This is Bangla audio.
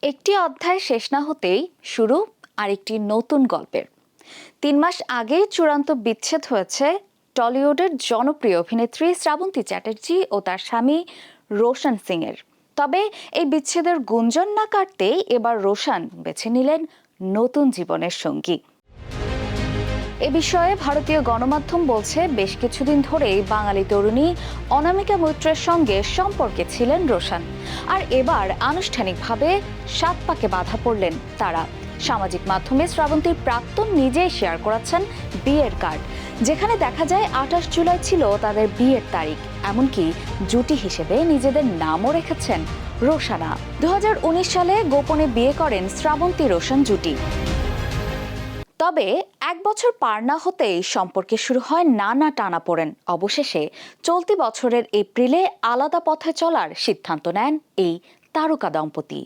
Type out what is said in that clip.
একটি অধ্যায় শেষ না হতেই শুরু আরেকটি নতুন গল্পের। 3 মাস আগে চূড়ান্ত বিচ্ছেদ হয়েছে টলিউডের জনপ্রিয় অভিনেত্রী শ্রাবন্তী চ্যাটার্জি ও তার স্বামী রোশন সিং এর। তবে এই বিচ্ছেদের গুঞ্জন না কাটতেই এবার রোশন বেছে নিলেন নতুন জীবনের সঙ্গী। এ বিষয়ে ভারতীয় গণমাধ্যম বলছে, বেশ কিছুদিন ধরেই বাঙালি তরুণী অনামিকা মৈত্রের সঙ্গে সম্পর্কে ছিলেন রোশন। আর এবার আনুষ্ঠানিকভাবে 7 পাকে বাধা পড়লেন তারা। সামাজিক মাধ্যমে শ্রাবন্তীর প্রাক্তন নিজেই শেয়ার করেছেন বিয়ের কার্ড, যেখানে দেখা যায় 28 জুলাই ছিল তাদের বিয়ের তারিখ। এমনকি জুটি হিসেবে নিজেদের নামও রেখেছেন রোশানা। 2019 সালে গোপনে বিয়ে করেন শ্রাবন্তী রোশন জুটি। তবে 1 বছর পার না হতেই সম্পর্কে শুরু হয় নানা টানাপোড়েন। অবশেষে চলতি বছরের এপ্রিলে আলাদা পথে চলার সিদ্ধান্ত নেন এই তারকা দম্পতি।